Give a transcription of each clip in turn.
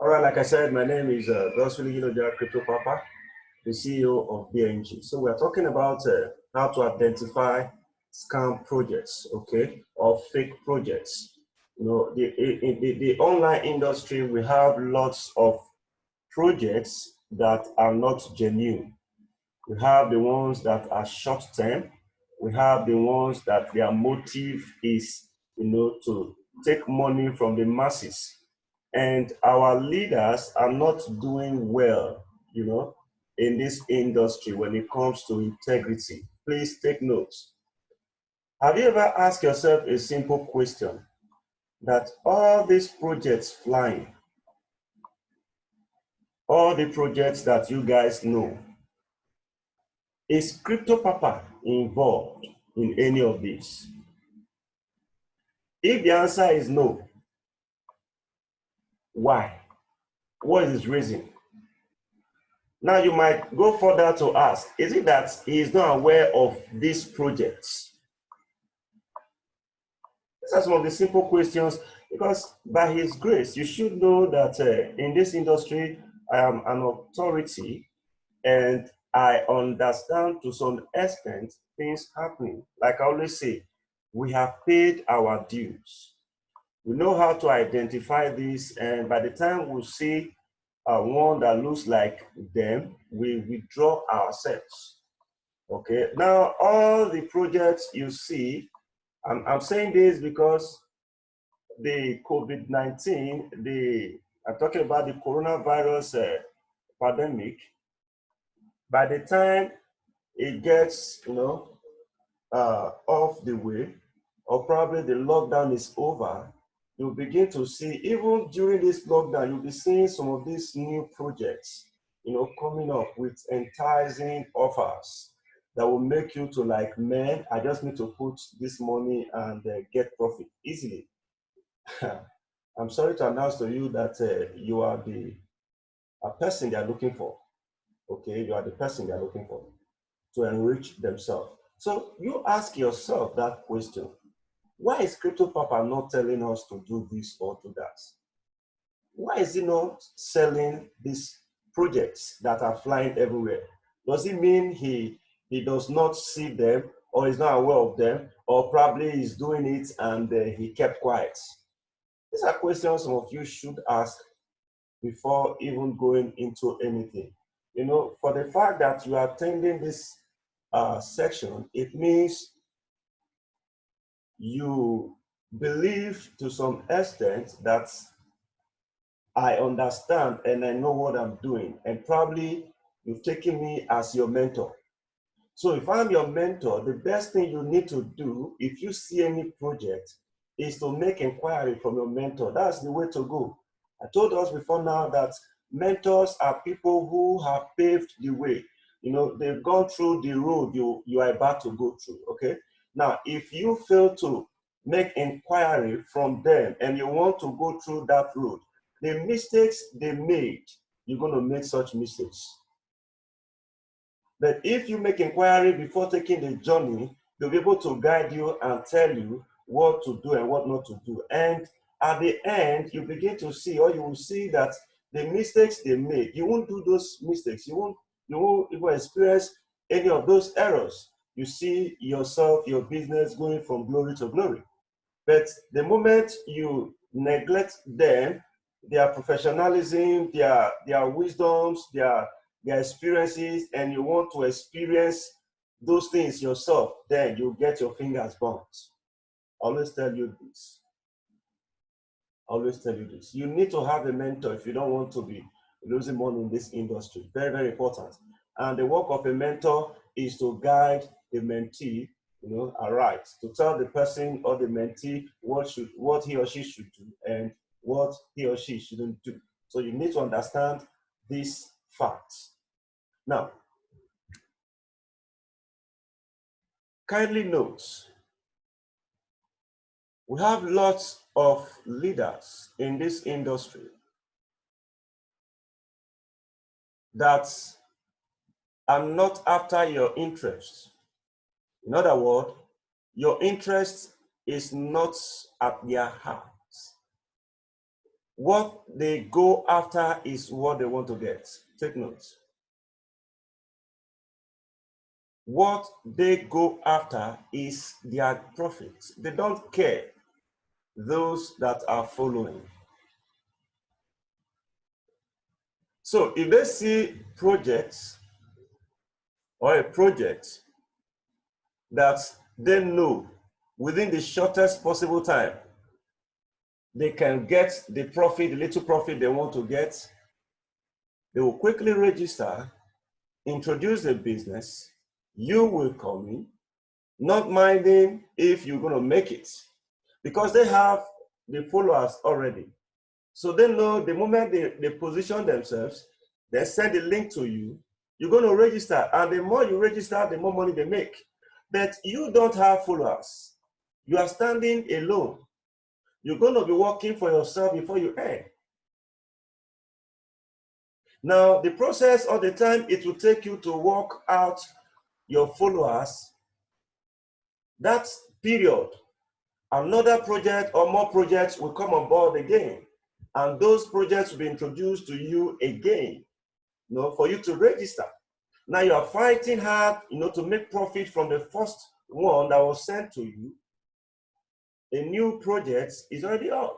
All right, like I said, my name is Goswili Hiloja Crypto Papa, the CEO of BNG. So we're talking about how to identify scam projects, okay, or fake projects. You know, the online industry, we have lots of projects that are not genuine. We have the ones that are short term. We have the ones that their motive is, to take money from the masses. And our leaders are not doing well, in this industry when it comes to integrity. Please take notes. Have you ever asked yourself a simple question that all these projects flying, all the projects that you guys know, is Crypto Papa involved in any of this? If the answer is no, why? What is his reason? Now you might go further to ask, is it that he is not aware of these projects? These are some of the simple questions, because by his grace, you should know that in this industry, I am an authority and I understand to some extent things happening. Like I always say, we have paid our dues. We know how to identify this, and by the time we see one that looks like them, we withdraw ourselves. Okay, now all the projects you see, I'm saying this because the COVID-19, I'm talking about the coronavirus pandemic. By the time it gets, off the way, or probably the lockdown is over, you'll begin to see, even during this lockdown, you'll be seeing some of these new projects, coming up with enticing offers that will make you to like, man, I just need to put this money and get profit easily. I'm sorry to announce to you that you are the person they are looking for. Okay, you are the person they are looking for to enrich themselves. So you ask yourself that question. Why is Crypto Papa not telling us to do this or do that? Why is he not selling these projects that are flying everywhere? Does it mean he does not see them, or is not aware of them, or probably he's doing it and he kept quiet? These are questions some of you should ask before even going into anything. For the fact that you are attending this section, it means you believe to some extent that I understand and I know what I'm doing, and probably you've taken me as your mentor. So if I'm your mentor, the best thing you need to do if you see any project is to make inquiry from your mentor. That's the way to go. I told us before now that mentors are people who have paved the way. They've gone through the road you are about to go through, okay? Now, if you fail to make inquiry from them and you want to go through that road, the mistakes they made, you're going to make such mistakes. But if you make inquiry before taking the journey, they'll be able to guide you and tell you what to do and what not to do. And at the end, you begin to see, or you will see that the mistakes they made, you won't do those mistakes. You won't even experience any of those errors. You see yourself, your business going from glory to glory. But the moment you neglect them, their professionalism, their wisdoms, their experiences, and you want to experience those things yourself, then you get your fingers burnt. Always tell you this. Always tell you this. You need to have a mentor if you don't want to be losing money in this industry. Very, very important. And the work of a mentor is to guide the mentee, aright, to tell the person or the mentee what he or she should do and what he or she shouldn't do. So you need to understand these facts. Now, kindly note, we have lots of leaders in this industry that are not after your interests. In other words, your interest is not at their heart. What they go after is what they want to get. Take note. What they go after is their profits. They don't care those that are following. So if they see projects or a project that they know within the shortest possible time, they can get the profit, the little profit they want to get, they will quickly register, introduce the business, you will come in, not minding if you're going to make it, because they have the followers already. So they know the moment they position themselves, they send the link to you, you're going to register. And the more you register, the more money they make. But you don't have followers. You are standing alone. You're going to be working for yourself before you earn. Now, the process of the time it will take you to work out your followers, that period, another project or more projects will come on board again. And those projects will be introduced to you again, for you to register. Now you are fighting hard, to make profit from the first one that was sent to you. A new project is already up.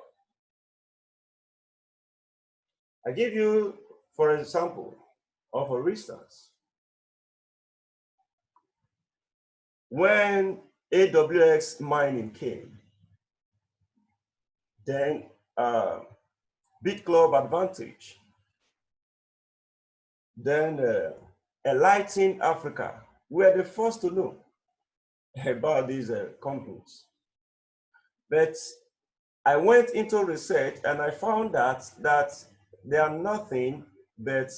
I give you, for example, or for instance, when AWX mining came, then BitClub Advantage, then Enlighten Africa were the first to know about these companies. But I went into research and I found that they are nothing but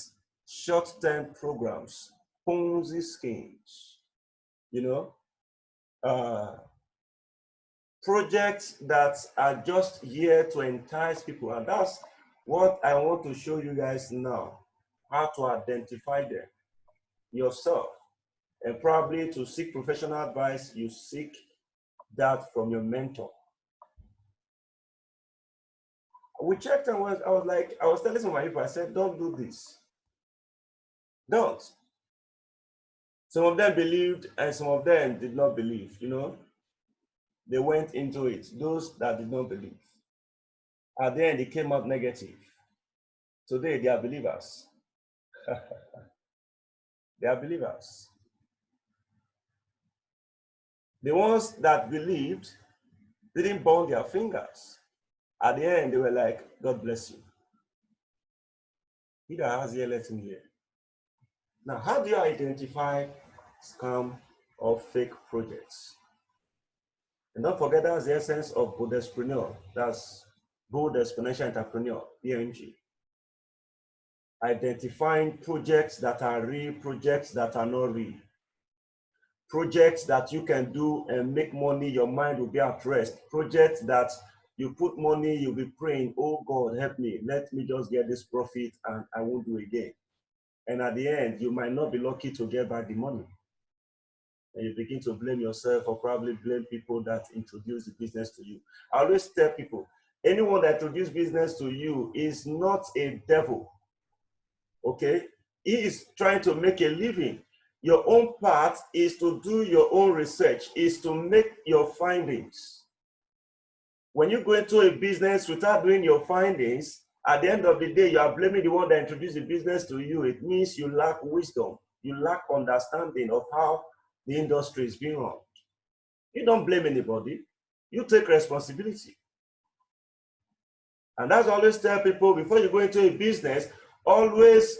short-term programs, Ponzi schemes, projects that are just here to entice people. And that's what I want to show you guys now, how to identify them yourself. And probably to seek professional advice, you seek that from your mentor. We checked and I was telling some of my people, I said, don't do this. Don't. Some of them believed and some of them did not believe, They went into it, those that did not believe. At the end, they came out negative. Today, they are believers. They are believers. The ones that believed didn't burn their fingers. At the end, they were like, God bless you. He that has ear, let him hear. Now, how do you identify scam or fake projects? And don't forget, that's the essence of Bodespreneur. That's Bold Exponential Entrepreneur, BNG. Identifying projects that are real, projects that are not real. Projects that you can do and make money, your mind will be at rest. Projects that you put money, you'll be praying, oh God, help me. Let me just get this profit and I won't do it again. And at the end, you might not be lucky to get back the money. And you begin to blame yourself or probably blame people that introduce the business to you. I always tell people, anyone that introduces business to you is not a devil, okay? He is trying to make a living. Your own part is to do your own research, is to make your findings. When you go into a business without doing your findings, at the end of the day, you are blaming the one that introduced the business to you. It means you lack wisdom. You lack understanding of how the industry is being run. You don't blame anybody. You take responsibility. And that's always tell people, before you go into a business, always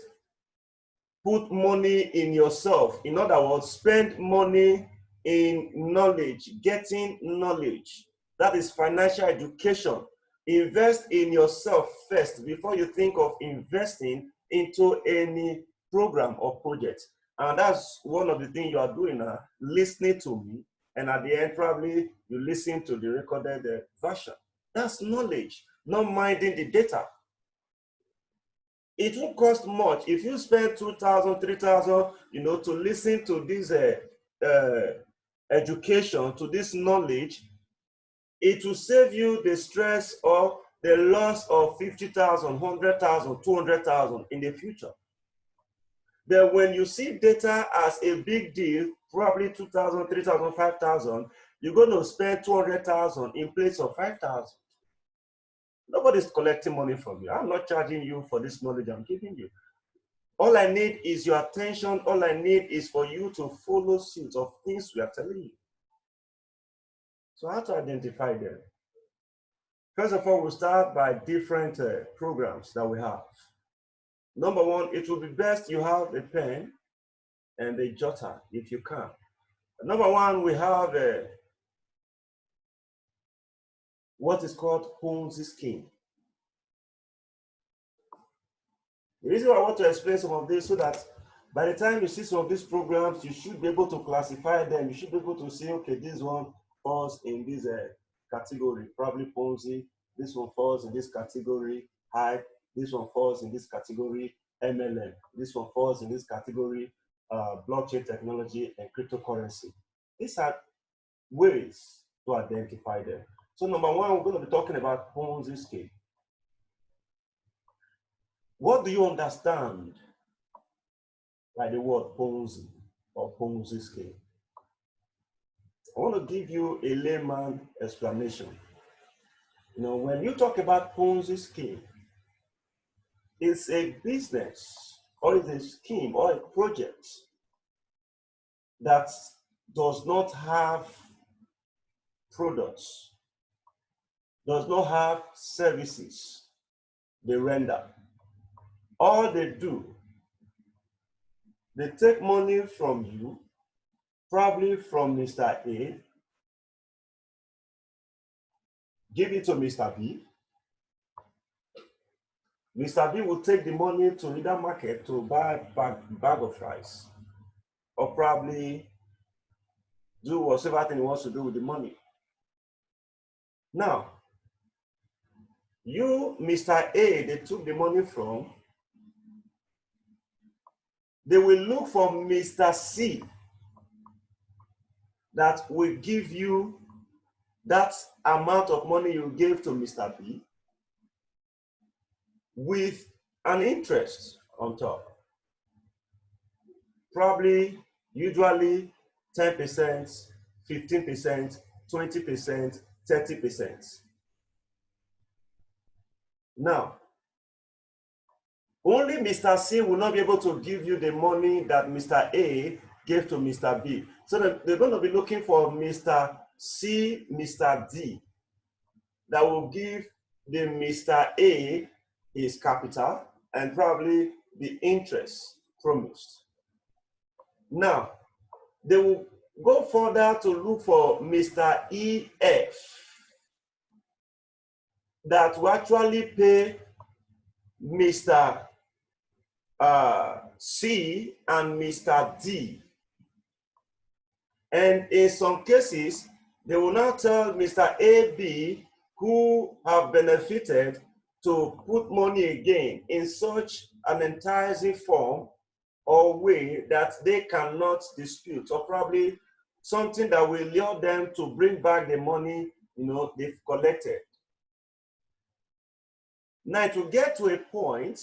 put money in yourself. In other words, spend money in knowledge, getting knowledge. That is financial education. Invest in yourself first before you think of investing into any program or project. And that's one of the things you are doing now, listening to me. And at the end, probably you listen to the recorded version. That's knowledge, not minding the data. It won't cost much. If you spend 2,000, 3,000, to listen to this education, to this knowledge, it will save you the stress or the loss of 50,000, 100,000, 200,000 in the future. Then when you see data as a big deal, probably 2,000, 3,000, 5,000, you're going to spend 200,000 in place of 5,000. Nobody's collecting money from you. I'm not charging you for this knowledge I'm giving you. All I need is your attention. All I need is for you to follow suit of things we are telling you. So how to identify them? First of all, we'll start by different programs that we have. Number one, it will be best you have a pen and a jotter if you can. Number one, we have what is called Ponzi scheme. The reason why I want to explain some of this so that by the time you see some of these programs, you should be able to classify them. You should be able to say, okay, this one falls in this category, probably Ponzi. This one falls in this category, hype. This one falls in this category, MLM. This one falls in this category, blockchain technology and cryptocurrency. These are ways to identify them. So number one, we're going to be talking about Ponzi scheme. What do you understand by the word Ponzi or Ponzi scheme? I want to give you a layman explanation. You know, when you talk about Ponzi scheme, it's a business or it's a scheme or a project that does not have products, does not have services they render. All they do, they take money from you, probably from Mr. A, give it to Mr. B. Mr. B will take the money to either market to buy a bag of rice, or probably do whatever thing he wants to do with the money. Now, you, Mr. A, they took the money from, they will look for Mr. C that will give you that amount of money you gave to Mr. B with an interest on top. Probably, usually 10%, 15%, 20%, 30%. Now, only Mr. C will not be able to give you the money that Mr. A gave to Mr. B. So they're going to be looking for Mr. C, Mr. D, that will give the Mr. A his capital and probably the interest promised. Now, they will go further to look for Mr. EF that will actually pay Mr. C and Mr. D. And in some cases, they will now tell Mr. AB, who have benefited, to put money again in such an enticing form or way that they cannot dispute, or probably something that will lure them to bring back the money, you know, they've collected. Now it will get to a point,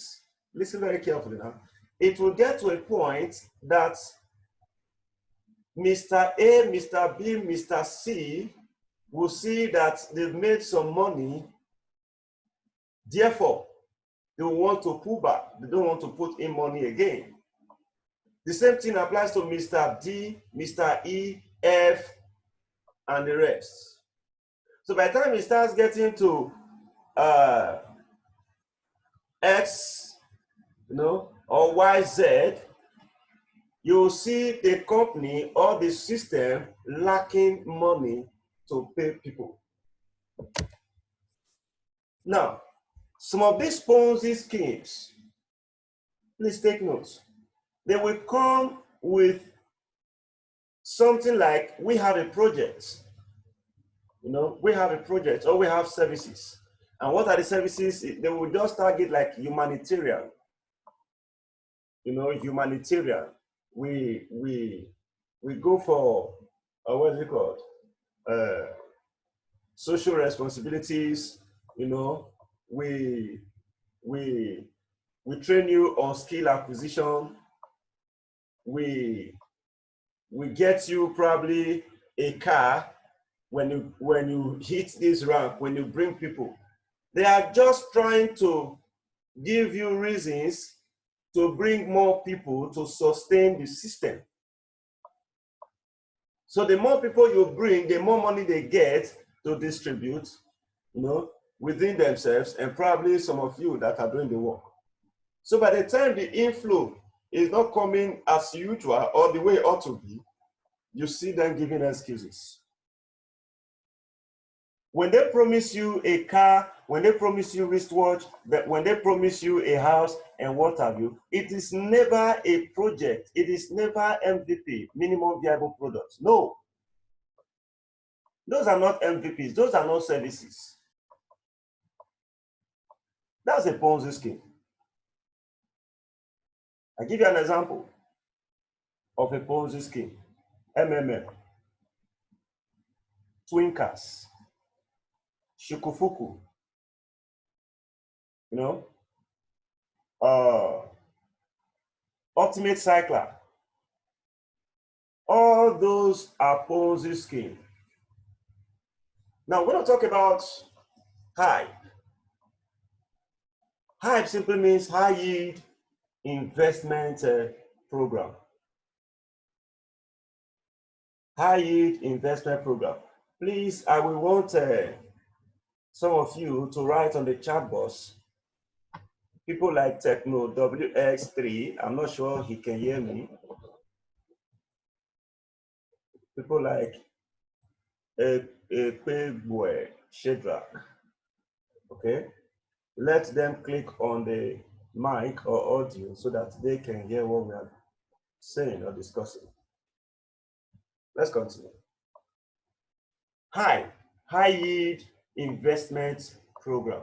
listen very carefully now, it will get to a point that Mr. A, Mr. B, Mr. C will see that they've made some money. Therefore, they will want to pull back. They don't want to put in money again. The same thing applies to Mr. D, Mr. E, F, and the rest. So by the time it starts getting to X, you know, or YZ, you will see the company or the system lacking money to pay people. Now, some of these Ponzi schemes, please take notes. They will come with something like, we have a project, you know, we have a project or we have services. And what are the services? They will just target like humanitarian, you know, humanitarian. We go for, what is it called? Social responsibilities, you know, we train you on skill acquisition. We get you probably a car when you hit this rank, when you bring people. They are just trying to give you reasons to bring more people to sustain the system. So the more people you bring, the more money they get to distribute, within themselves, and probably some of you that are doing the work. So by the time the inflow is not coming as usual or the way it ought to be, you see them giving excuses. When they promise you a car, when they promise you wristwatch, when they promise you a house and what have you, it is never a project. It is never MVP, minimum viable products. No. Those are not MVPs. Those are not services. That's a Ponzi scheme. I give you an example of a Ponzi scheme. MMM, Twinkers, Shukufuku, Ultimate Cycler. All those are Ponzi scheme. Now, we're going to talk about HYPE. HYPE simply means high yield investment program. High yield investment program. Please, I will want some of you to write on the chat box. People like Techno WX3, I'm not sure he can hear me. People like Pegboy Shedrack. Okay, let them click on the mic or audio so that they can hear what we are saying or discussing. Let's continue. High yield investment program.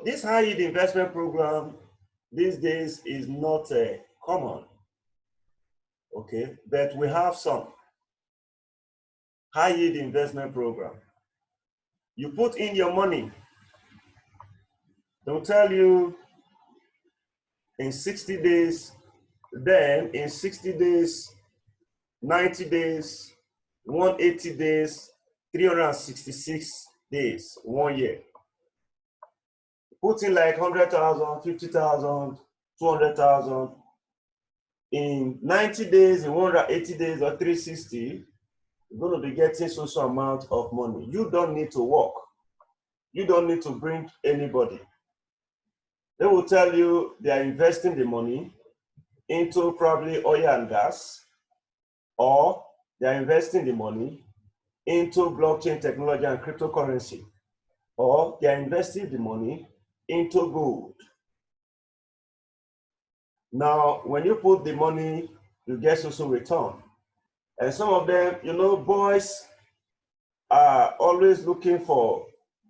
This high yield investment program these days is not common. Okay, but we have some high yield investment program. You put in your money. They'll tell you in 60 days, then in 60 days, 90 days, 180 days, 366 days, 1 year. Put in like 100,000, 50,000, 200,000. In 90 days, in 180 days or 360, you're going to be getting social amount of money. You don't need to work. You don't need to bring anybody. They will tell you they are investing the money into probably oil and gas, or they are investing the money into blockchain technology and cryptocurrency, or they are investing the money into gold. Now, when you put the money, you get social return. And some of them, boys are always looking for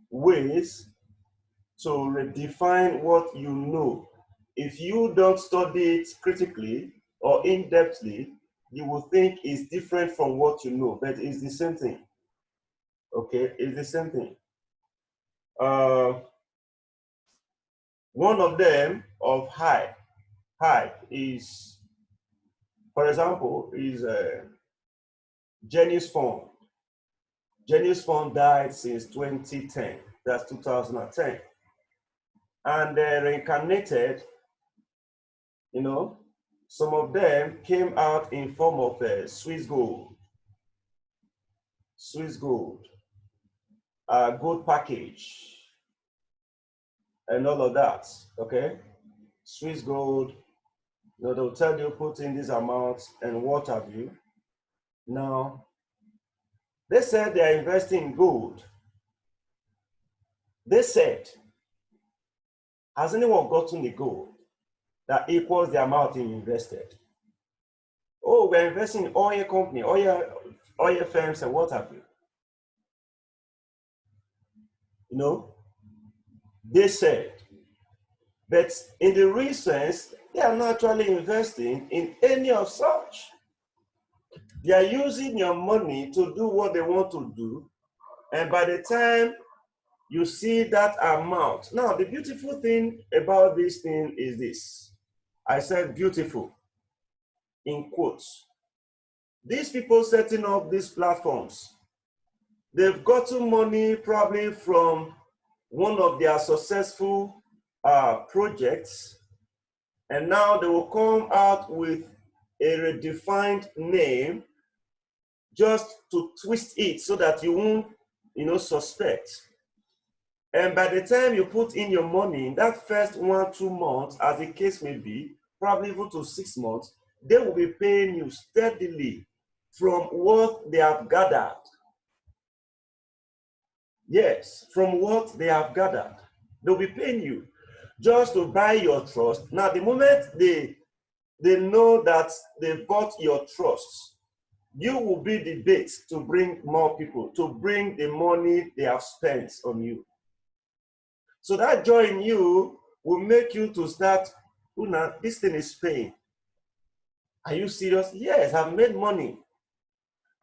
ways to redefine what you know. If you don't study it critically or in-depthly, you will think it's different from what you know, but it's the same thing. Okay, it's the same thing. One of them of HYPE is, for example, is Genius Fund. Genius Fund died since 2010. That's 2010. And they reincarnated, some of them came out in form of Swiss Gold. Swiss Gold. Gold package. And all of that, okay? Swiss Gold, they'll tell you put in this amount and what have you. Now, they said they are investing in gold. They said, has anyone gotten the gold that equals the amount you invested? Oh, we're investing in oil company, oil firms and what have you. They said, but in the real sense, they are not actually investing in any of such. They are using your money to do what they want to do. And by the time you see that amount. Now, the beautiful thing about this thing is this. I said beautiful in quotes. These people setting up these platforms, they've gotten money probably from one of their successful projects, and now they will come out with a redefined name just to twist it so that you won't, suspect. And by the time you put in your money, that first 1-2 months, as the case may be, probably even to 6 months, they will be paying you steadily from what they have gathered. Yes, from what they have gathered. They'll be paying you just to buy your trust. Now, the moment they know that they bought your trust, you will be the bait to bring more people, to bring the money they have spent on you. So that joy in you will make you to start, Una, this thing is paying. Are you serious? Yes, I've made money.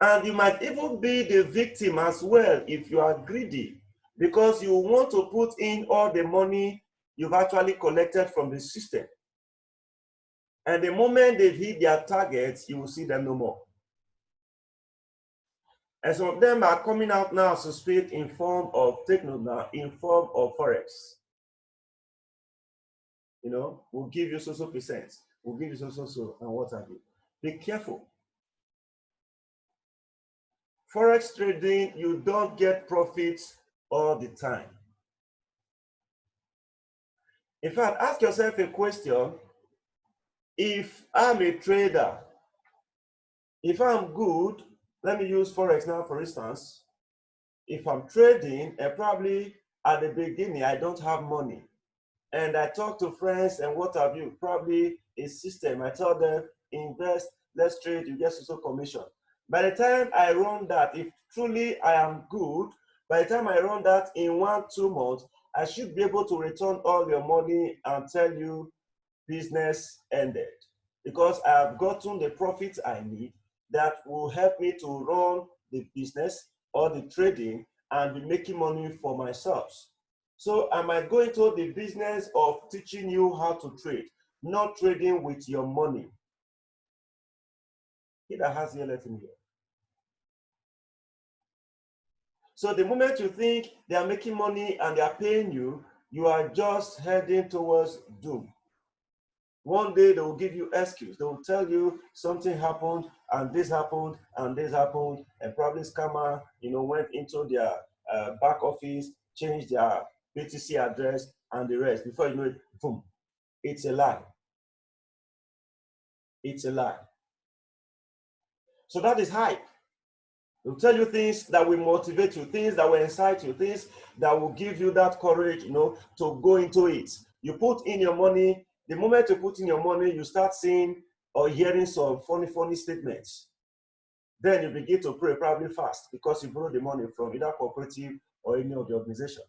And you might even be the victim as well if you are greedy, because you want to put in all the money you've actually collected from the system. And the moment they've hit their targets, you will see them no more. And some of them are coming out now to speak in form of techno, in form of Forex. We'll give you so percent. We'll give you so, and what have you. Be careful. Forex trading, you don't get profits all the time. In fact, ask yourself a question. If I'm a trader, if I'm good, let me use Forex now, for instance. If I'm trading and probably at the beginning, I don't have money, and I talk to friends and what have you, probably a system, I tell them, invest, let's trade, you get so commission. By the time I run that, if truly I am good, by the time I run that in 1-2 months, I should be able to return all your money and tell you business ended, because I have gotten the profits I need that will help me to run the business or the trading and be making money for myself. So I might go into the business of teaching you how to trade, not trading with your money. He that has ear, let him hear. So the moment you think they are making money and they are paying you, you are just heading towards doom. One day they will give you excuse. They will tell you something happened and this happened and this happened, and probably scammer, went into their back office, changed their BTC address and the rest. Before you know it, boom, it's a lie. It's a lie. So that is hype. They'll tell you things that will motivate you, things that will incite you, things that will give you that courage, to go into it. You put in your money. The moment you put in your money, you start seeing or hearing some funny statements. Then you begin to pray, probably fast, because you borrow the money from either cooperative or any of the organization,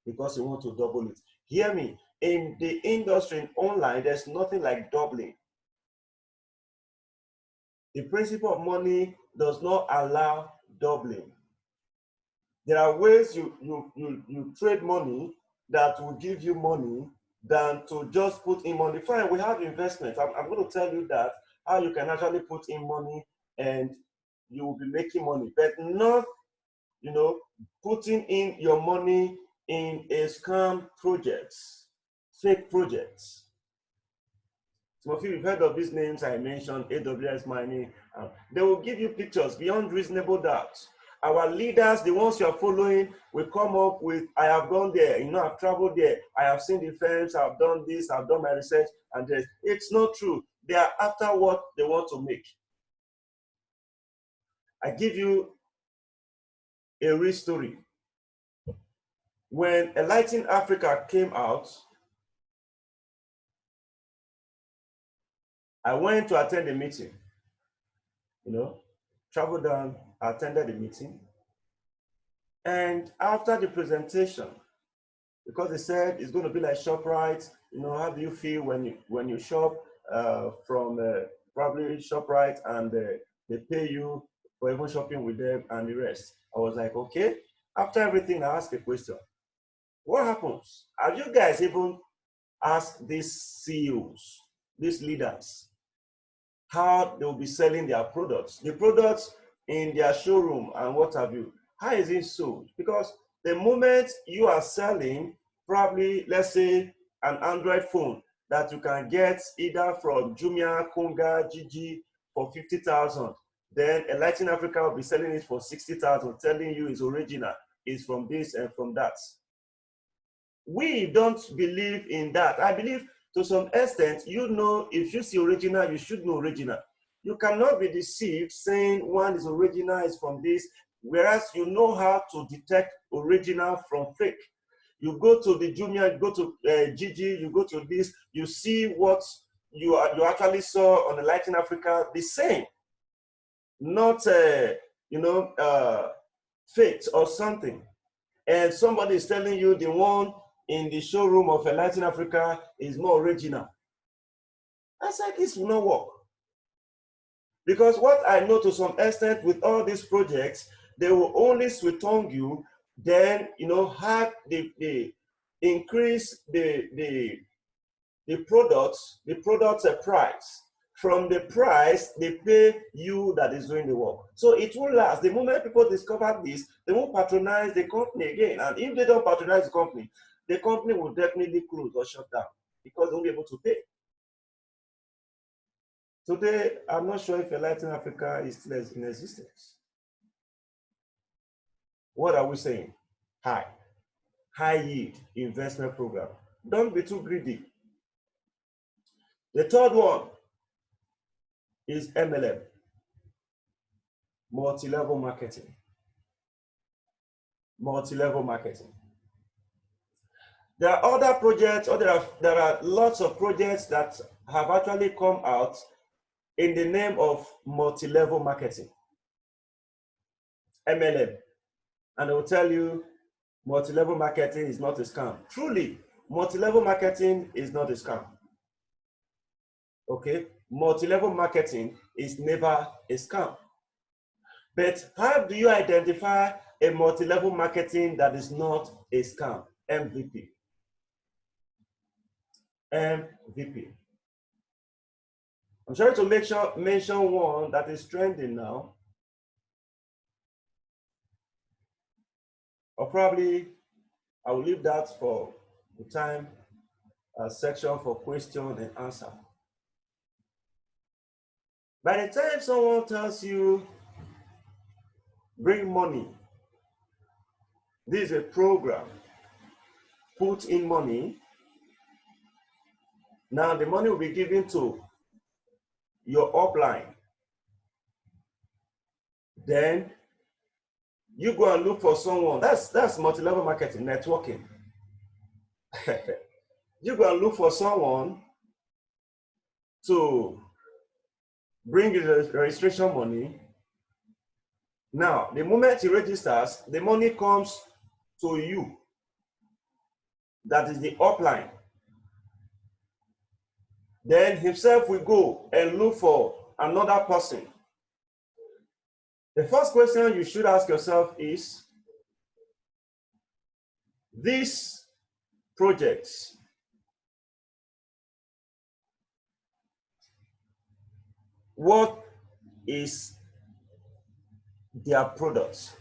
because you want to double it. Hear me, in the industry, in online, there's nothing like doubling. The principle of money does not allow doubling. There are ways you trade money that will give you money than to just put in money. Fine, we have investment. I'm going to tell you that, how you can actually put in money and you will be making money, but not, putting in your money in a scam projects, fake projects. Some of you have heard of these names I mentioned, AWS Mining. They will give you pictures beyond reasonable doubt. Our leaders, the ones you are following, will come up with, I have gone there, I've traveled there, I have seen the firms, I've done this, I've done my research, and this. It's not true. They are after what they want to make. I give you a real story. When Enlighten Africa came out, I went to attend a meeting, traveled down, attended the meeting. And after the presentation, because they said it's going to be like ShopRite, how do you feel when you shop from probably ShopRite and they pay you for even shopping with them and the rest? I was like, okay. After everything, I asked a question. What happens? Have you guys even asked these CEOs, these leaders, how they'll be selling their products? The products in their showroom and what have you, how is it sold? Because the moment you are selling, probably, let's say, an Android phone that you can get either from Jumia, Konga, Gigi for 50,000, then Enlighten Africa will be selling it for 60,000, telling you it's original, it's from this and from that. We don't believe in that. I believe to some extent, you know, if you see original, you should know original. You cannot be deceived saying one is original, is from this, whereas you know how to detect original from fake. You go to the Jumia, you go to Gigi, you go to this, you see what you actually saw on the Latin Africa, the same, not faked or something. And somebody is telling you the one in the showroom of Latin Africa is more original. I said, this will not work. Because what I know to some extent with all these projects, they will only sweet tongue you, then, have the increase the products price. From the price, they pay you that is doing the work. So it will last. The moment people discover this, they won't patronize the company again. And if they don't patronize the company will definitely close or shut down because they won't be able to pay. Today, I'm not sure if Enlighten Africa is still in existence. What are we saying? High yield investment program. Don't be too greedy. The third one is MLM, multi-level marketing. Multi-level marketing. There are other projects, or there are lots of projects that have actually come out in the name of multi-level marketing, MLM. And they will tell you multi-level marketing is not a scam. Truly, multi-level marketing is not a scam. Okay? Multi-level marketing is never a scam. But how do you identify a multi-level marketing that is not a scam? MVP. MVP. I'm trying to mention one that is trending now. Or probably I will leave that for the time section for question and answer. By the time someone tells you, bring money, this is a program, put in money, now the money will be given to your upline. Then you go and look for someone. That's multi-level marketing, networking. You go and look for someone to bring the registration money. Now, the moment he registers, the money comes to you. That is the upline. Then himself will go and look for another person. The first question you should ask yourself is, these projects, what is their products?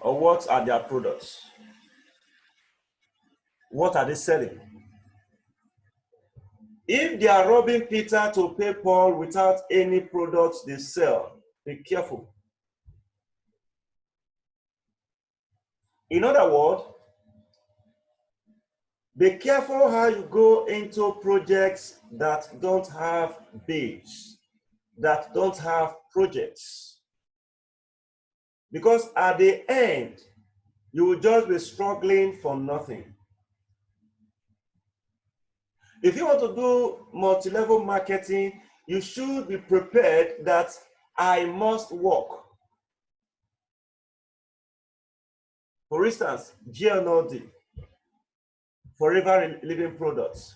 Or what are their products? What are they selling? If they are robbing Peter to pay Paul without any products they sell, be careful. In other words, be careful how you go into projects that don't have base, that don't have projects. Because at the end, you will just be struggling for nothing. If you want to do multi-level marketing, you should be prepared that I must work. For instance, GNOD, Forever Living Products,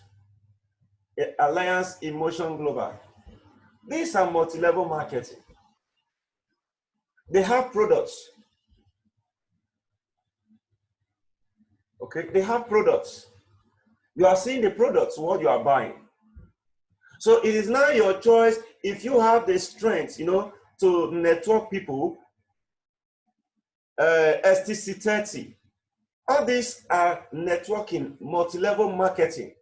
Alliance Emotion Global. These are multi-level marketing. They have products. Okay, they have products. You are seeing the products, what you are buying. So it is now your choice if you have the strength, to network people, STC30. All these are networking, multi-level marketing.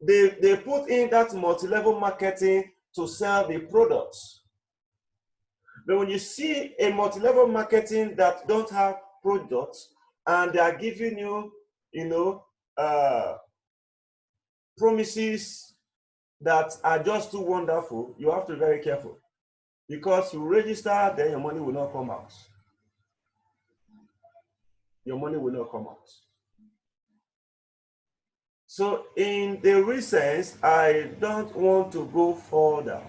They put in that multi-level marketing to sell the products. But when you see a multi-level marketing that don't have products and they are giving you, promises that are just too wonderful, you have to be very careful, because you register, then your money will not come out. Your money will not come out. So in the reasons, I don't want to go further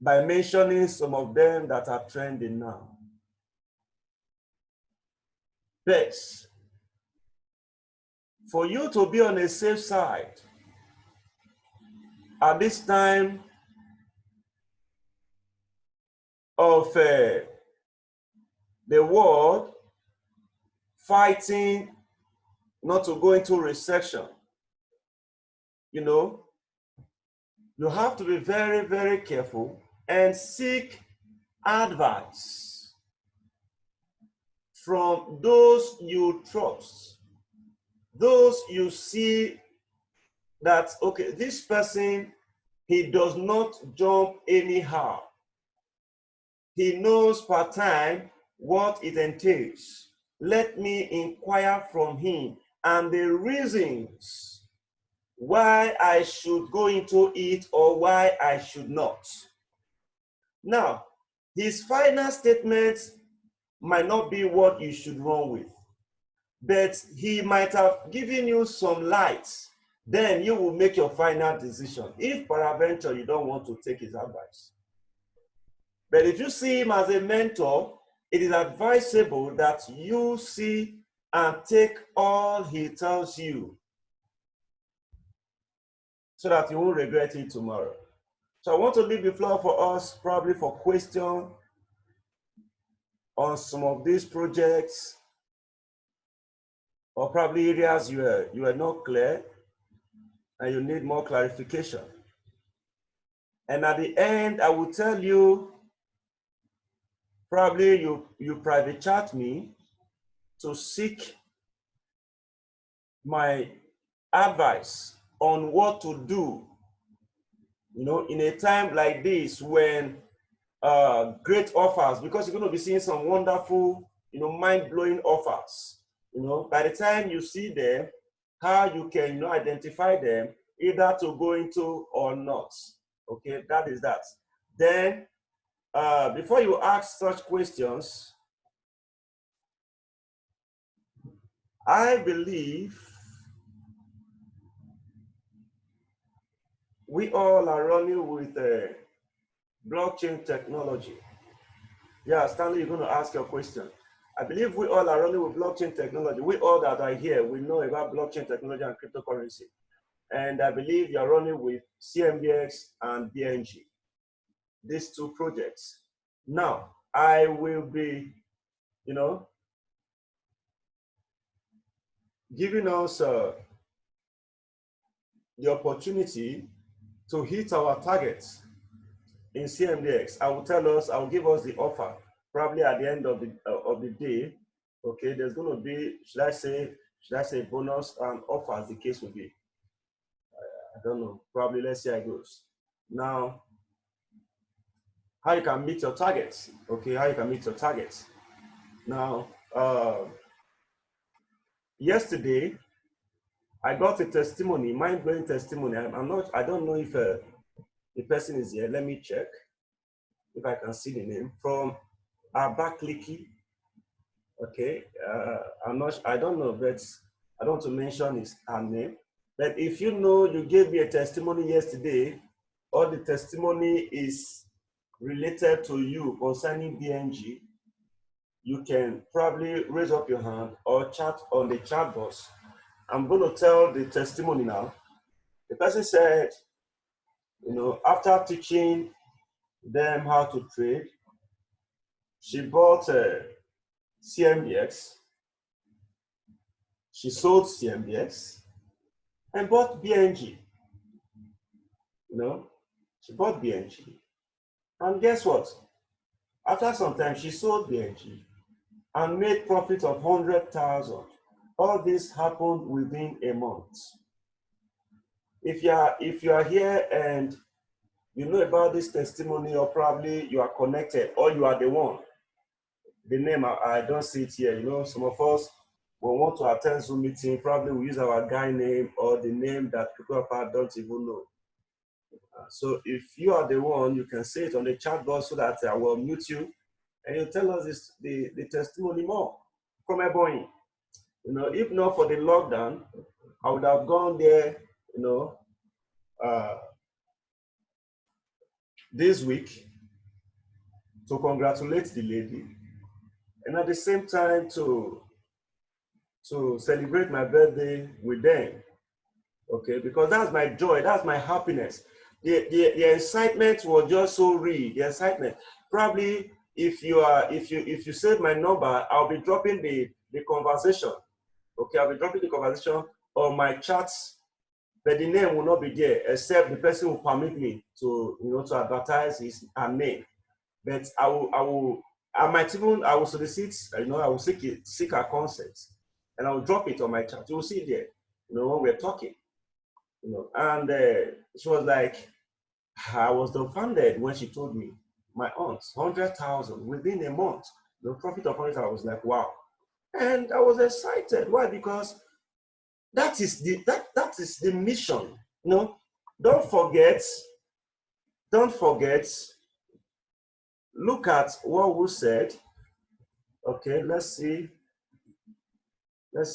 by mentioning some of them that are trending now. But for you to be on a safe side at this time of the world fighting not to go into recession, you have to be very, very careful and seek advice from those you trust, those you see that, okay, this person, he does not jump anyhow. He knows part time what it entails. Let me inquire from him and the reasons why I should go into it or why I should not. Now, his final statements might not be what you should run with, but he might have given you some light. Then you will make your final decision if peradventure you don't want to take his advice. But if you see him as a mentor, it is advisable that you see and take all he tells you so that you won't regret it tomorrow. So I want to leave the floor for us, probably for questions on some of these projects, or probably areas you are not clear and you need more clarification. And at the end, I will tell you, probably you private chat me to seek my advice on what to do, in a time like this when great offers, because you're going to be seeing some wonderful, mind-blowing offers. By the time you see them, how you can, identify them, either to go into or not. Okay, that is that. Then, before you ask such questions, I believe we all are running with blockchain technology. Yeah, Stanley, you're going to ask your question. I believe we all are running with blockchain technology. We all that are here, we know about blockchain technology and cryptocurrency. And I believe you're running with CMBX and BNG, these two projects. Now, I will be, giving us the opportunity to hit our targets in CMBX. I will give us the offer probably at the end of the day. Okay, there's going to be, should I say bonus and offer, as the case will be. I don't know, probably let's see how it goes. Now, how you can meet your targets. Okay, how you can meet your targets. Now, yesterday, I got a testimony, mind-blowing testimony. I don't know if the person is here. Let me check if I can see the name, from Abakaliki. Okay, I don't know, but I don't want to mention her name. But if you know, you gave me a testimony yesterday, or the testimony is related to you concerning BNG, you can probably raise up your hand or chat on the chat box. I'm going to tell the testimony now. The person said, after teaching them how to trade, she bought CMBX. She sold CMBX and bought BNG. You know, she bought BNG. And guess what? After some time, she sold BNG and made profit of 100,000. All this happened within a month. If you are here and you know about this testimony, or probably you are connected, or you are the one. The name, I don't see it here. You know, some of us will want to attend Zoom meeting, probably we use our guy name or the name that people apart don't even know. So if you are the one, you can say it on the chat box so that I will mute you and you tell us the testimony more from Ebonyi. You know, if not for the lockdown, I would have gone there, you know, this week to congratulate the lady, and at the same time to celebrate my birthday with them. Okay, because that's my joy, that's my happiness. The excitement was just so real. The excitement. Probably if you save my number, I'll be dropping the conversation. Okay, I'll be dropping the conversation on my chats, but the name will not be there except the person will permit me to, you know, to advertise her name. But I will solicit, you know, I will seek her consent, and I will drop it on my chat. You will see it there, you know, when we're talking, you know. And she was like, I was dumbfounded when she told me, my aunt, 100,000 within a month, the profit of 100,000. I was like, wow, and I was excited. Why? Because that is the mission. You know, don't forget. Look at what we said. Okay, let's see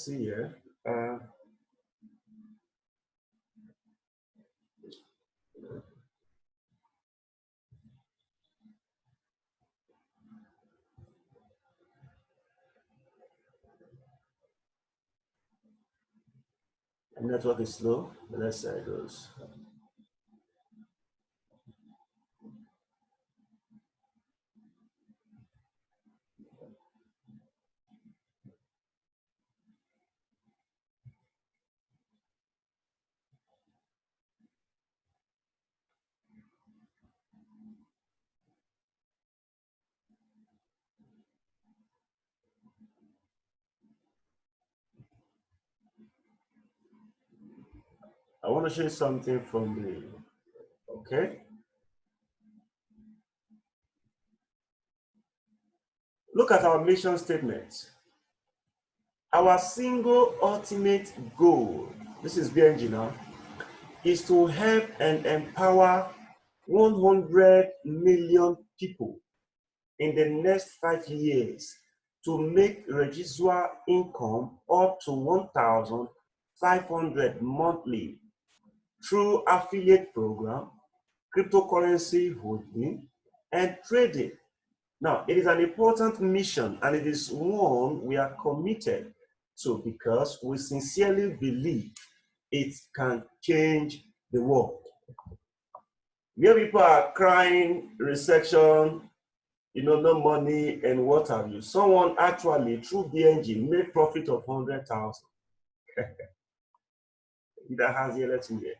here. Network is slow, but let's see how it goes. I want to show you something from the, okay? Look at our mission statement. Our single ultimate goal, this is BNG now, is to help and empower 100 million people in the next 5 years to make residual income up to 1,500 monthly through affiliate program, cryptocurrency holding, and trading. Now, it is an important mission, and it is one we are committed to because we sincerely believe it can change the world. Where people are crying, recession, you know, no money and what have you. Someone actually, through BNG, made profit of 100,000. That has yet to hear.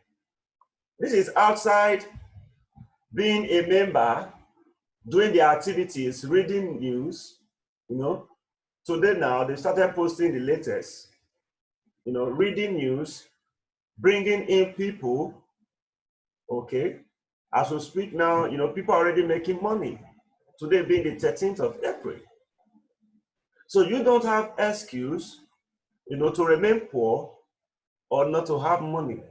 This is outside being a member, doing the activities, reading news, you know. Today now, they started posting the latest, you know, reading news, bringing in people, okay. As we speak now, you know, people are already making money. Today being the 13th of April. So you don't have excuse, you know, to remain poor or not to have money.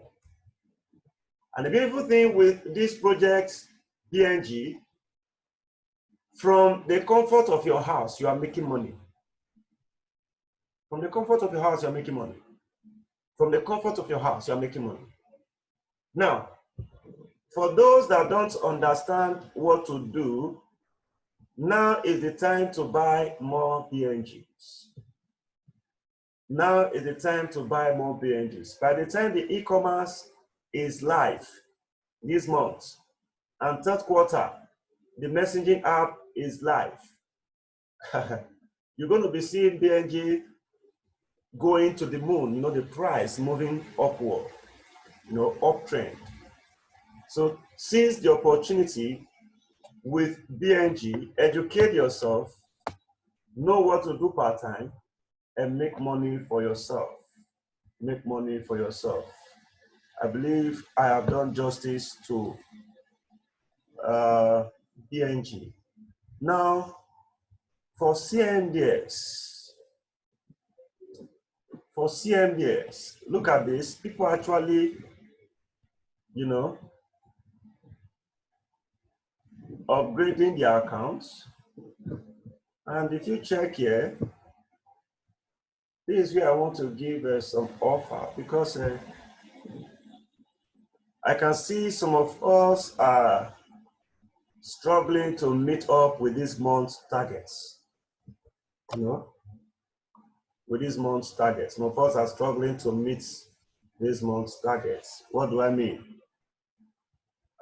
And the beautiful thing with this project, BNG, from the comfort of your house, you are making money. From the comfort of your house, you are making money. From the comfort of your house, you are making money. Now, for those that don't understand what to do, now is the time to buy more BNGs. Now is the time to buy more BNGs. By the time the e-commerce is live this month, and third quarter, the messaging app is live. you're going to be seeing BNG going to the moon, the price moving upward, uptrend. So seize the opportunity with BNG, educate yourself, know what to do part-time, and make money for yourself. Make money for yourself. I believe I have done justice to BNG. Now, for CMDS, look at this. People actually, upgrading their accounts. And if you check here, this is where I want to give some offer, because I can see some of us are struggling to meet up with this month's targets. With this month's targets. Some of us are struggling to meet this month's targets. What do I mean?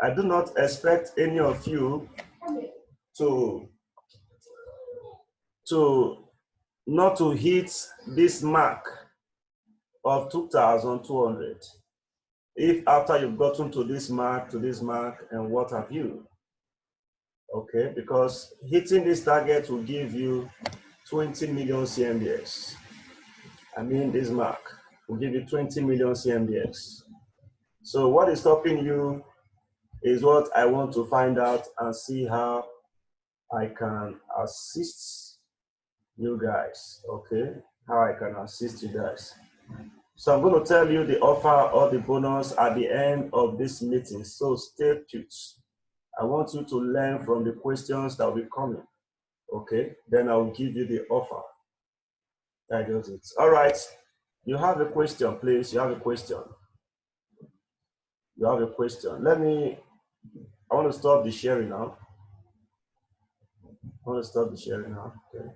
I do not expect any of you to not to hit this mark of 2,200. If after you've gotten to this mark, and what have you, okay? Because hitting this target will give you 20 million CMBS. I mean, this mark will give you 20 million CMBS. So what is stopping you is what I want to find out and see how I can assist you guys, okay? How I can assist you guys. So I'm going to tell you the offer or the bonus at the end of this meeting. So stay put. I want you to learn from the questions that will be coming, okay? Then I'll give you the offer. That does it. All right. You have a question, please. You have a question. You have a question. I want to stop the sharing now. Okay.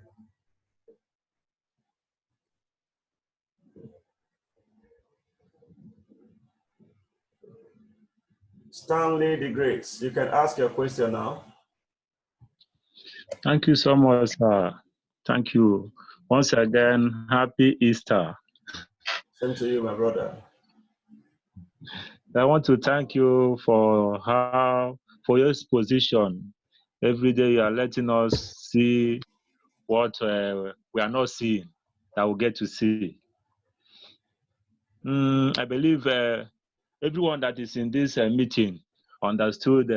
Stanley the Great, you can ask your question now. Thank you so much, sir. Thank you. Once again, happy Easter. Same to you, my brother. I want to thank you for your exposition. Every day you are letting us see what we are not seeing, that we get to see. I believe everyone that is in this meeting understood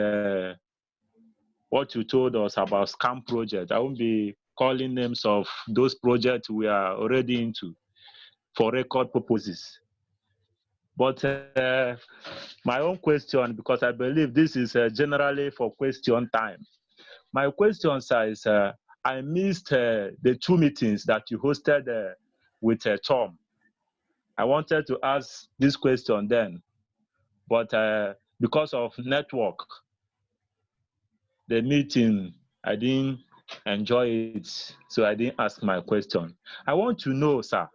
what you told us about scam project. I won't be calling names of those projects we are already into for record purposes. But my own question, because I believe this is generally for question time. My question, sir, is I missed the 2 meetings that you hosted with Tom. I wanted to ask this question then, but because of network, the meeting, I didn't enjoy it, so I didn't ask my question. I want to know, sir,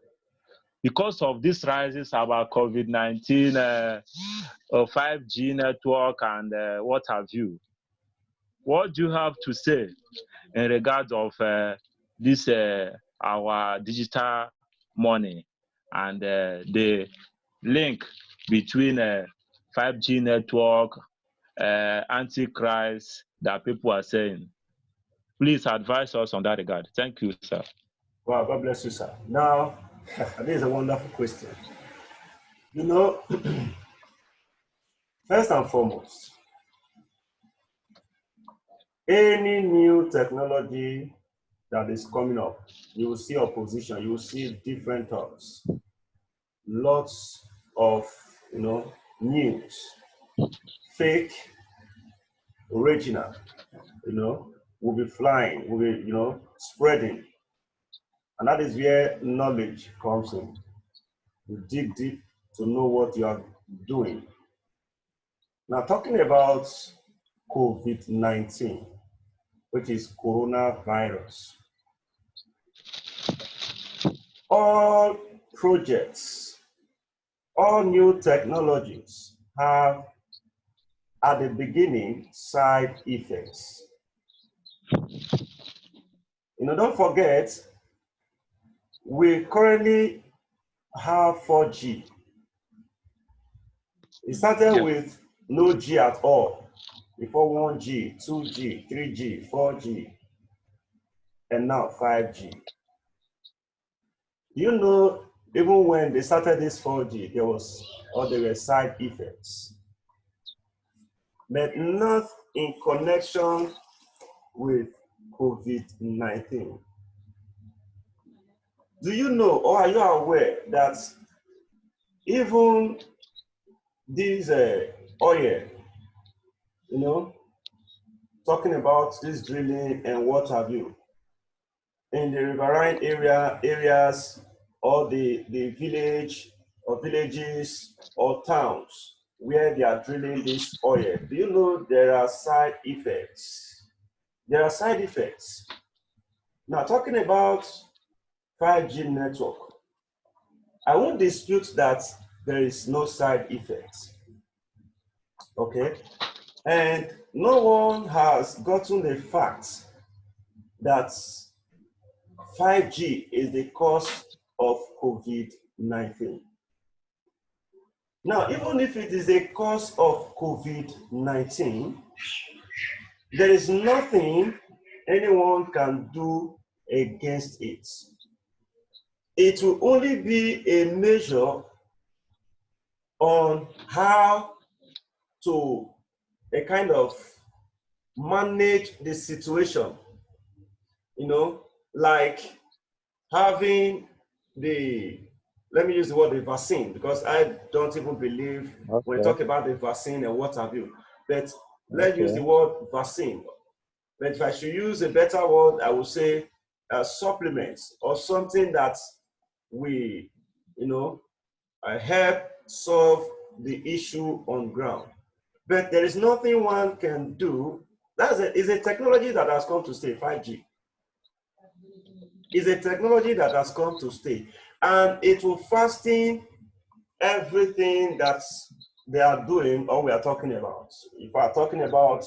because of this rises about COVID-19, 5G network, and what have you, what do you have to say in regards of this our digital money and the link between 5G network, Antichrist that people are saying? Please advise us on that regard. Thank you, sir. Wow, God bless you, sir. Now, this is a wonderful question. First and foremost, any new technology that is coming up, you will see opposition, you will see different talks, lots of, news, fake, original, will be flying, will be, spreading. And that is where knowledge comes in. You dig deep to know what you are doing. Now, talking about COVID-19, which is coronavirus, all projects, all new technologies have, at the beginning, side effects. Don't forget, We currently have 4G. It started with no G at all. Before 1G, 2G, 3G, 4G, and now 5G. You know, even when they started this 4G, there were side effects, but not in connection with COVID-19. Do you know, or are you aware that even this oil, you know, talking about this drilling and what have you, in the riverine areas, or the village or villages or towns where they are drilling this oil, do you know there are side effects? There are side effects. Now, talking about 5G network, I won't dispute that there is no side effects. Okay? And no one has gotten the fact that 5G is the cause of COVID-19. Now, even if it is a cause of COVID-19, there is nothing anyone can do against it. It will only be a measure on how to a kind of manage the situation, you know, like having let me use the word the vaccine, because I don't even believe when we talk about the vaccine and what have you, but let's use the word vaccine. But if I should use a better word, I would say supplements, or something that we, you know, help solve the issue on ground. But there is nothing one can do. It's a technology that has come to stay. 5G is a technology that has come to stay, and it will fasten everything that they are doing or we are talking about. If we are talking about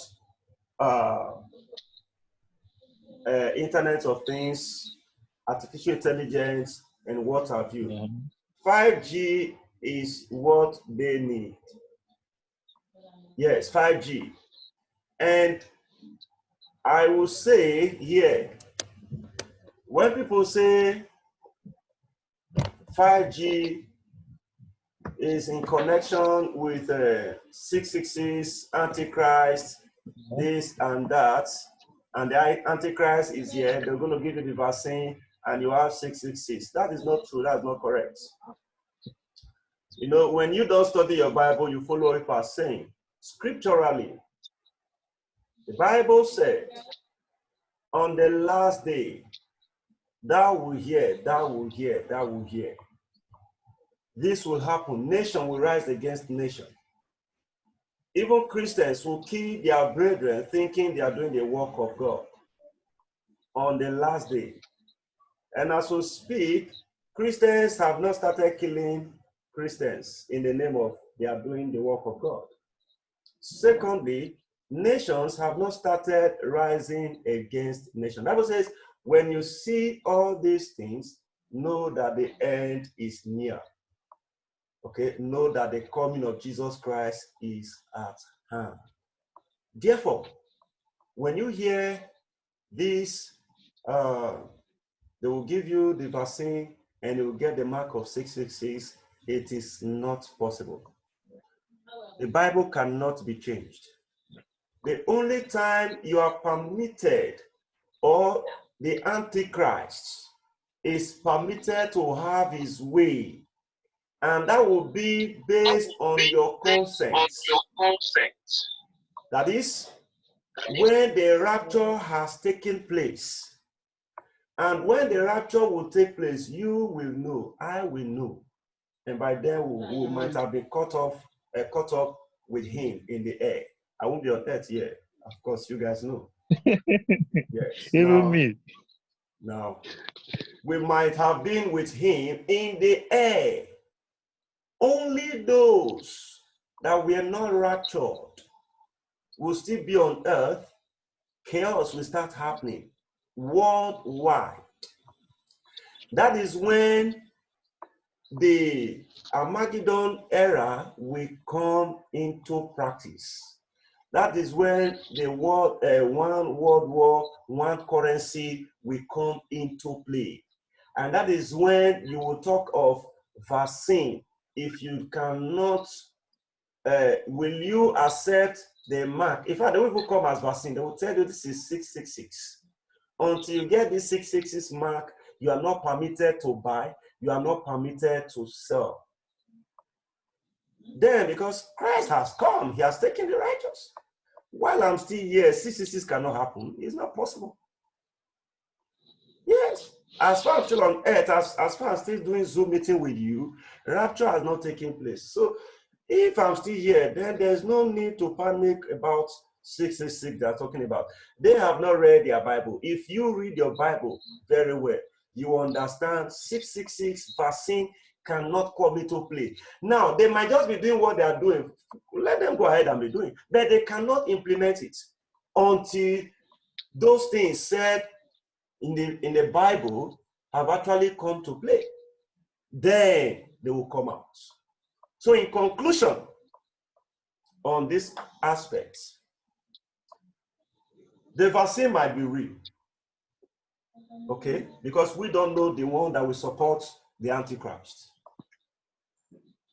Internet of Things, artificial intelligence, and what have you, 5G is what they need. Yes, 5G. And I will say here, when people say 5G is in connection with 666, Antichrist, this and that, and the Antichrist is here, they're going to give you the vaccine and you have 666. That is not true. That's not correct. You know, when you don't study your Bible, you follow it as saying. Scripturally, the Bible said, on the last day, thou will hear, thou will hear, thou will hear. This will happen. Nation will rise against nation. Even Christians will kill their brethren thinking they are doing the work of God on the last day. And as we speak, Christians have not started killing Christians in the name of they are doing the work of God. Secondly, nations have not started rising against nations. The Bible says, when you see all these things, know that the end is near. Okay, know that the coming of Jesus Christ is at hand. Therefore, when you hear this, they will give you the vaccine and you will get the mark of 666, it is not possible. The Bible cannot be changed. The only time you are permitted, or the Antichrist is permitted to have his way, and that will be based on your consent. That is, when the rapture has taken place. And when the rapture will take place, you will know, I will know. And by then we might have been caught up with him in the air. I won't be on earth yet. Of course, you guys know. Yes. Even me. Now, we might have been with him in the air. Only those that were not raptured will still be on earth. Chaos will start happening worldwide. That is when the Armageddon era will come into practice. That is when the world, one world war, one currency will come into play. And that is when you will talk of vaccine. If you cannot, will you accept the mark? In fact, they will even come as vaccine. They will tell you this is 666. Until you get this 666 mark, you are not permitted to buy, you are not permitted to sell. Then, because Christ has come, he has taken the righteous. While I'm still here, 666 cannot happen. It's not possible. Yes. As far as I'm still on earth, as far as still doing Zoom meeting with you, rapture has not taken place. So if I'm still here, then there's no need to panic about 666 they're talking about. They have not read their Bible. If you read your Bible very well, you understand 666 vaccine cannot come into play. Now, they might just be doing what they are doing. Let them go ahead and be doing, but they cannot implement it until those things said in the Bible have actually come to play. Then they will come out. So in conclusion, on this aspect, the vaccine might be real, okay? Because we don't know the one that will support the Antichrist.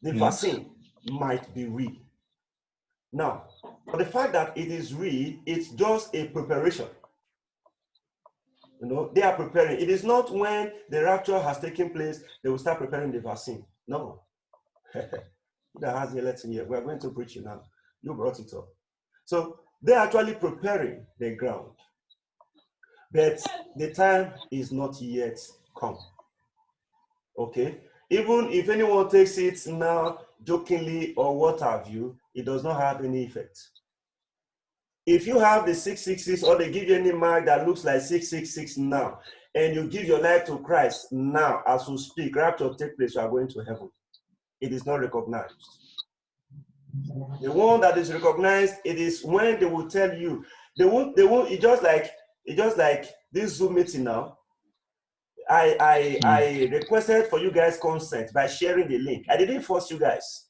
The vaccine might be real. Now, for the fact that it is real, it's just a preparation. You know, they are preparing. It is not when the rapture has taken place, they will start preparing the vaccine. No. That has the lesson here. We are going to preach it now. You brought it up. So they're actually preparing the ground. But the time is not yet come. Okay? Even if anyone takes it now jokingly or what have you, it does not have any effect. If you have the 666 or they give you any mark that looks like 666 now, and you give your life to Christ now as we speak, rapture take place, you are going to heaven. It is not recognized. The one that is recognized, it is when they will tell you, they won't, it's just like this Zoom meeting now. I requested for you guys consent by sharing the link. I didn't force you guys.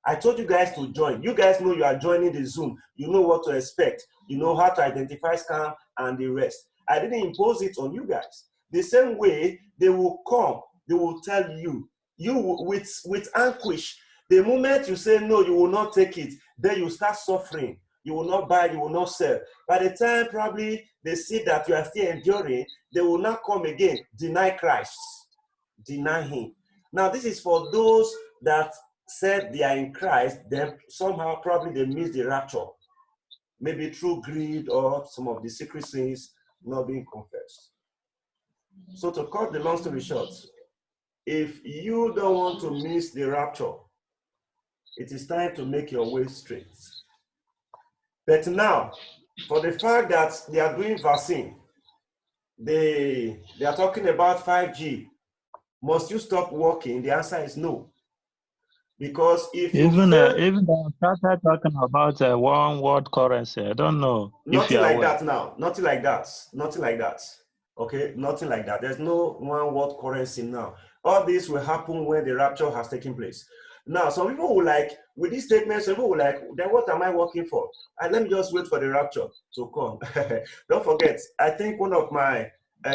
I told you guys to join. You guys know you are joining the Zoom. You know what to expect. You know how to identify scam and the rest. I didn't impose it on you guys. The same way they will come, they will tell you with anguish. The moment you say no, you will not take it, then you start suffering. You will not buy, you will not sell. By the time probably they see that you are still enduring, they will not come again, deny Christ, deny him. Now this is for those that said they are in Christ, then somehow probably they miss the rapture. Maybe through greed or some of the secret sins not being confessed. So to cut the long story short, if you don't want to miss the rapture, it is time to make your way straight. But now, for the fact that they are doing vaccine, they are talking about 5G. Must you stop working? The answer is no. Because if you even they started talking about one world currency, I don't know. Nothing like that now. Nothing like that. Nothing like that. Okay, nothing like that. There's no one world currency now. All this will happen when the rapture has taken place. Now, some people will like, with these statements, some people will like, then what am I working for? And let me just wait for the rapture to come. Don't forget, I think one of my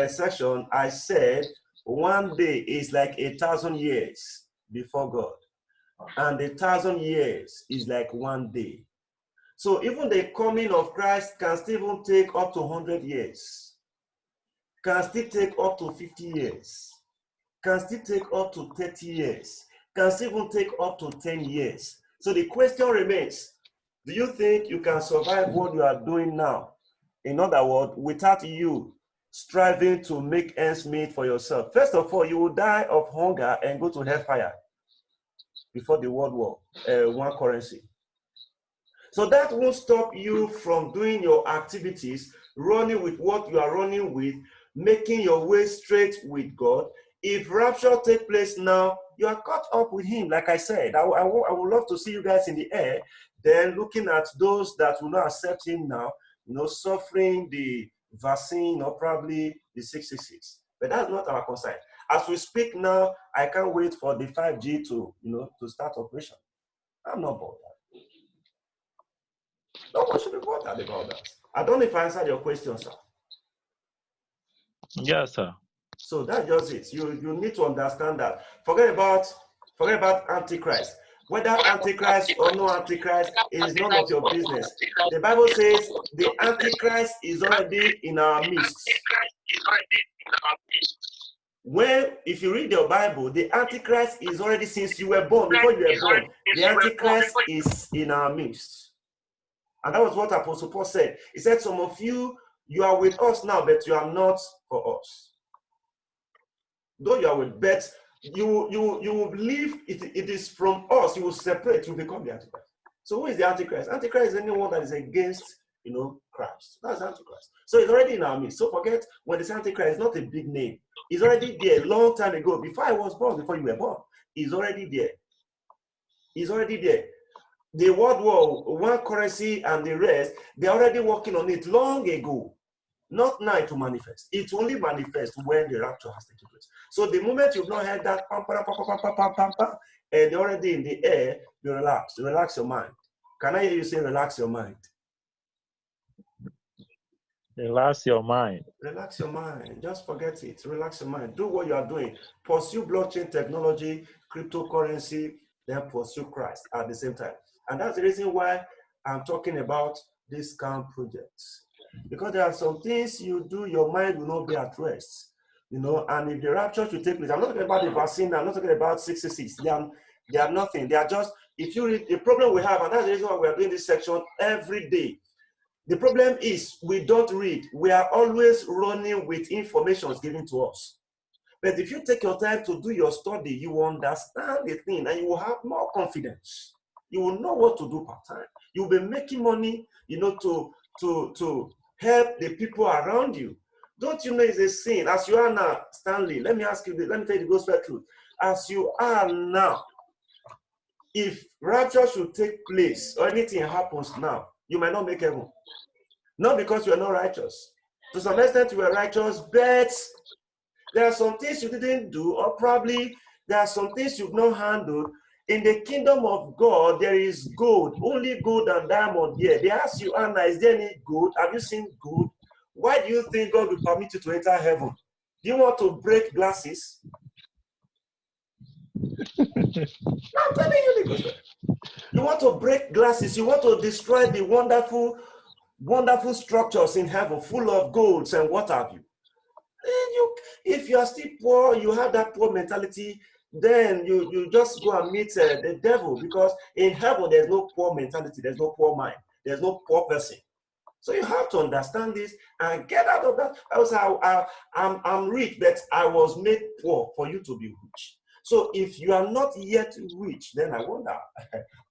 sessions, I said, one day is like 1,000 years before God. And 1,000 years is like one day. So even the coming of Christ can still even take up to 100 years, can still take up to 50 years, can still take up to 30 years, can still even take up to 10 years. So the question remains, do you think you can survive what you are doing now? In other words, without you striving to make ends meet for yourself. First of all, you will die of hunger and go to hellfire before the world war, one currency. So that won't stop you from doing your activities, running with what you are running with, making your way straight with God. If rapture takes place now, you are caught up with him. Like I said, I would love to see you guys in the air, then looking at those that will not accept him now, you know, suffering the vaccine or probably the 666. But that's not our concern. As we speak now, I can't wait for the 5G to, to start operation. I'm not bothered. No one should be bothered about that. I don't know if I answered your question, sir. Yes, sir. So that's just it. You need to understand that. Forget about Antichrist. Whether Antichrist or no Antichrist is none of your business. The Bible says the Antichrist is already in our midst. If you read your Bible, the Antichrist is already, since you were born, before you were born, the Antichrist is in our midst. And that was what Apostle Paul said. He said, some of you are with us now, but you are not for us. Though you are with, but you will believe it is from us, you will separate, you become the Antichrist. So who is the Antichrist? Antichrist is anyone that is against, Christ. That's Antichrist. So it's already in our midst. So forget when it's Antichrist, it's not a big name. It's already there a long time ago. Before I was born, before you were born, he's already there. He's already there. The World War, one currency and the rest, they're already working on it long ago. Not now to manifest. It only manifests when the rapture has taken place. So the moment you've not heard that pam, pam, pam, pam, pam, pam, pam, pam, and they're already in the air, you relax. Relax your mind. Can I hear you say relax your mind? Relax your mind. Relax your mind. Just forget it. Relax your mind. Do what you are doing. Pursue blockchain technology, cryptocurrency, then pursue Christ at the same time. And that's the reason why I'm talking about these scam projects. Because there are some things you do, your mind will not be at rest. And if the rapture should take place, I'm not talking about the vaccine, I'm not talking about 66. They are nothing. They are just, if you read the problem we have, and that's the reason why we are doing this section every day. The problem is we don't read. We are always running with information given to us. But if you take your time to do your study, you will understand the thing and you will have more confidence. You will know what to do part-time. You will be making money, to help the people around you. Don't you know it's a sin? As you are now, Stanley, let me tell you the gospel truth. As you are now, if rapture should take place or anything happens now, you might not make heaven. Not because you are not righteous. To some extent, you are righteous, but there are some things you didn't do, or probably there are some things you've not handled. In the kingdom of God, there is gold, only gold and diamond here. They ask you, Anna, is there any gold? Have you seen gold? Why do you think God will permit you to enter heaven? Do you want to break glasses? I'm telling you the gospel. You want to break glasses. You want to destroy the wonderful structures in heaven full of golds and what have you. If you are still poor, you have that poor mentality, then you just go and meet the devil, because in heaven there's no poor mentality, there's no poor mind, there's no poor person. So you have to understand this and get out of that. I'm rich, but I was made poor for you to be rich. So if you are not yet rich, then I wonder,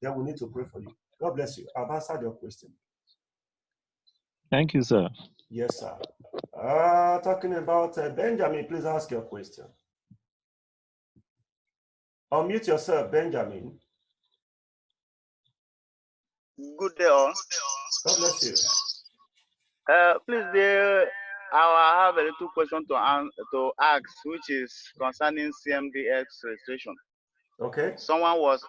then we need to pray for you. God bless you. I've answered your question. Thank you, sir. Yes, sir. Talking about Benjamin, please ask your question. Unmute yourself, Benjamin. Good day, all. God bless you. Please, I have a little question to ask, which is concerning CMDX registration. Okay. Someone was